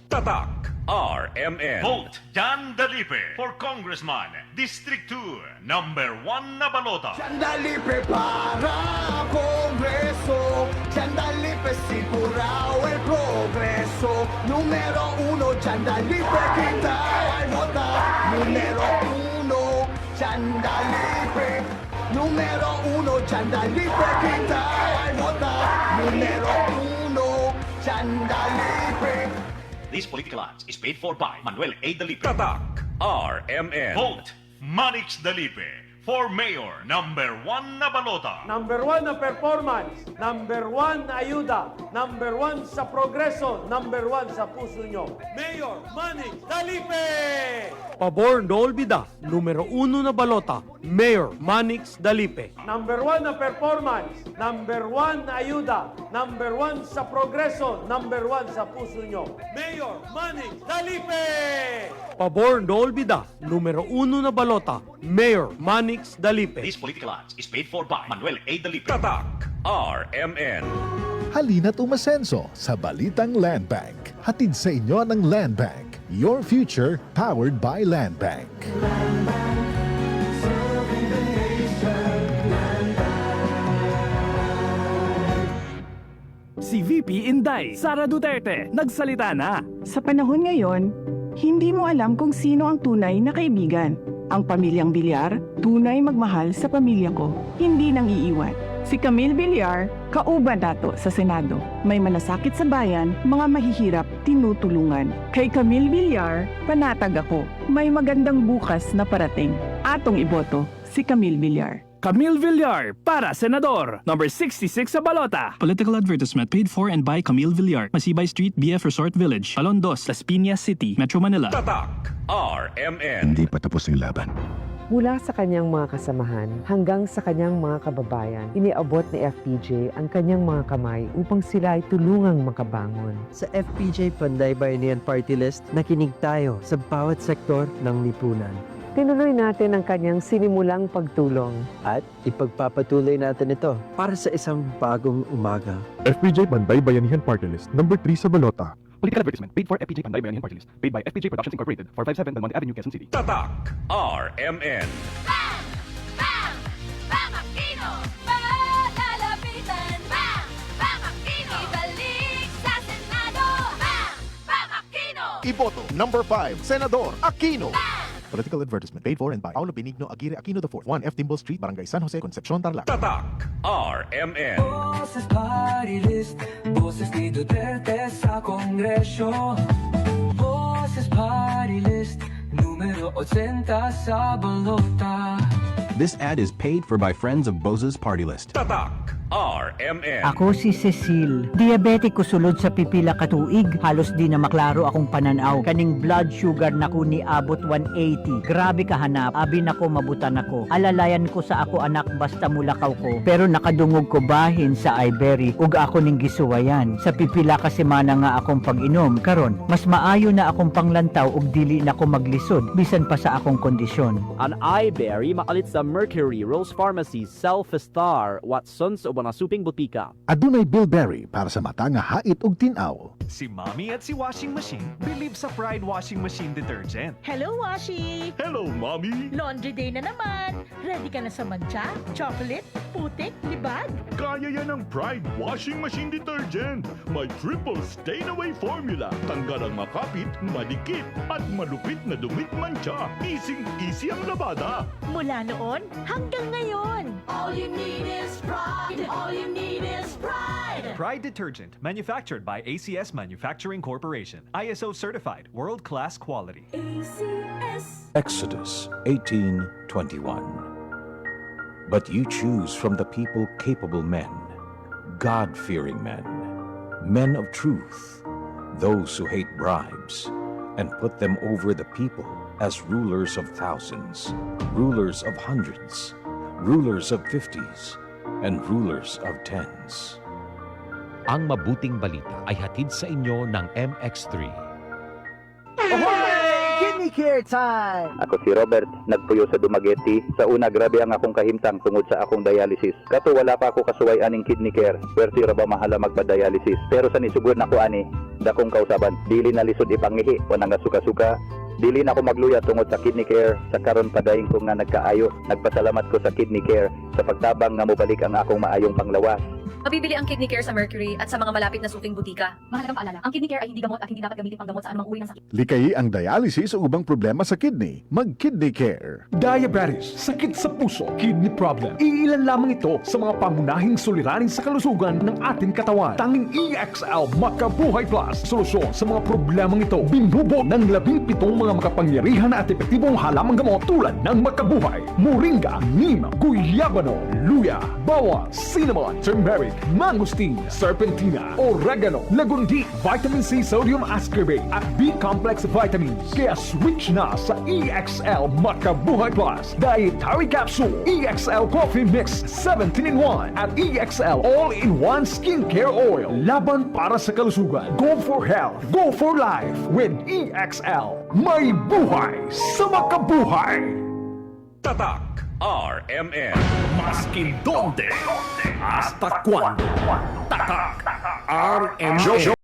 Tatak RMN. Vote Jan Dalipe for Congressman, District 2, number 1 na balota. Sandalipe para Congreso, Sandalipe sigurao el progreso. Número uno, Sandalipe kita ay vota. Número uno, Sandalipe. Número uno, Sandalipe kita ay vota. Número uno, Sandalipe. This political ads is paid for by Manuel A. Dalipe. Tatak RMN. Vote Manix Dalipe for Mayor, number 1 na balota. Number 1 na performance, number 1 na ayuda, number 1 sa progreso, number 1 sa puso nyo. Mayor Manny Dalipe! Pabor no olvida, numero 1 na balota, Mayor Manix Dalipe. Number 1 na performance, number 1 na ayuda, number 1 sa progreso, number 1 sa puso nyo. Mayor Manix Dalipe! Pabor no olvida, numero 1 na balota, Mayor Manix Dalipe. This political ads is paid for by Manuel A. Dalipe. Tatak RMN. Halina't umasenso sa Balitang Land Bank. Hatid sa inyo ng Land Bank. Your future powered by Land Bank. Si VP Inday, Sara Duterte, nagsalita na. Sa panahon ngayon, hindi mo alam kung sino ang tunay na kaibigan. Ang pamilyang Bilyar, tunay magmahal sa pamilya ko, hindi nang iiwan. Si Camille Villar, kauban nato sa Senado. May malasakit sa bayan, mga mahihirap, tinutulungan. Kay Camille Villar, panatag ako. May magandang bukas na parating. Atong iboto, si Camille Villar. Camille Villar, para Senador, number 66 sa balota. Political advertisement paid for and by Camille Villar, Masibay Street, BF Resort Village, Alondos, Las Piñas City, Metro Manila. Tatak RMN. Hindi pa tapos ang laban. Mula sa kanyang mga kasamahan hanggang sa kanyang mga kababayan, iniabot ni FPJ ang kanyang mga kamay upang sila ay tulungang makabangon. Sa FPJ Panday Bayanihan Party List, nakinig tayo sa bawat sektor ng lipunan. Tinuloy natin ang kanyang sinimulang pagtulong. At ipagpapatuloy natin ito para sa isang bagong umaga. FPJ Panday Bayanihan Party List, number 3 sa balota. Political advertisement paid for FPJ Panday Bayanihan Party List, paid by FPJ Productions Incorporated, 457 Belmonte Avenue, Quezon City. Tatak RMN. Bang! Bang! Bang Aquino! Malalapitan! Bang! Bang Aquino! Ibalik sa Senado! Bang! Bang Aquino! Iboto number 5, Senador Aquino. Bang! Political advertisement paid for and by Paulo Benigno Aguirre Aquino IV, 1 F. Dimble Street, Barangay San Jose, Concepcion, Tarlac. Tatak RMN. Boses party list, boses ni Duterte sa Kongresyo. Boses party list, numero 80 sa balota. This ad is paid for by friends of Bose's Party List. Tatak RMN. Ako si Cecil. Diabetic ko sulod sa pipila katuig. Halos di na maklaro akong pananaw. Kaning blood sugar nako ni abot 180. Grabe kahanap. Abi nako mabutan ako. Alalayan ko sa ako anak basta mulakaw ko. Pero nakadungog ko bahin sa Ibery ug ako ning gisuwayan. Sa pipila ka semana nga akong pag-inom. Karon, mas maayo na akong panglantaw ug dili na ko maglisod bisan pa sa akong kondisyon. An Ibery makalit sa Mercury, Rose Pharmacy, Self-Star, Watson's o mga suping butika. Adunay Bilberry para sa mata nga hait ug tinaw. Si Mommy at si Washing Machine believe sa Pride Washing Machine Detergent. Hello, Washi! Hello, Mommy! Laundry day na naman! Ready ka na sa mancha, chocolate, putik, libag? Kaya yan ang Pride Washing Machine Detergent. May triple stain-away formula. Tanggal ang makapit, madikit, at malupit na dumit mancha. Easy ang labada. Mula noon hanggang ngayon. All you need is pride. All you need is pride. Pride Detergent, manufactured by ACS Manufacturing Corporation. ISO certified, world-class quality. ACS. Exodus 18:21. But you choose from the people capable men, God-fearing men, men of truth, those who hate bribes, and put them over the people as rulers of thousands, rulers of hundreds, rulers of 50s, and rulers of 10s. Ang mabuting balita ay hatid sa inyo ng MX3. Ahoy! Kidney Care Time! Ako si Robert, nagpuyo sa Dumaguete. Sa una, grabe ang akong kahimtang tungod sa akong dialysis. Kato wala pa ako kasuway aning kidney care. Pwerti ra ba mahala magpa-dialysis. Pero sa nisugod na ko ani, dakong kausaban. Dili na lisod ipangihi, wala nga suka-suka. Dili na ako magluya tungod sa kidney care. Sa karon padayon ko nga nagkaayo. Nagpasalamat ko sa kidney care sa pagtabang nga mobalik ang akong maayong panglawas. Mabibili ang Kidney Care sa Mercury at sa mga malapit na suking butika. Mahalagang paalala, ang Kidney Care ay hindi gamot at hindi dapat gamitin panggamot sa anumang uri ng sakit. Likayi ang dialysis o ubang problema sa kidney. Mag-Kidney Care. Diabetes, sakit sa puso, kidney problem. Iilan lamang ito sa mga pangunahing suliranin sa kalusugan ng ating katawan. Tanging EXL Makabuhay Plus, solusyon sa mga problemang ito. Binubo ng 17 mga makapangyarihan at epektibong halamang gamot tulad ng Makabuhay, Moringa, Neem, Guyabano, Luya, Bawang, Cinnamon, Turmeric, Mangosteen, Serpentina, Oregano, Lagundi, Vitamin C Sodium Ascorbate at B-Complex Vitamins. Kaya switch na sa EXL Makabuhay Plus Dietary Capsule, EXL Coffee Mix 17-in-1 at EXL All-in-1 Skincare Oil. Laban para sa kalusugan. Go for health. Go for life with EXL. May buhay sa makabuhay! Tatak RMN. Maskin donde, hasta cuando. Tatak RMN.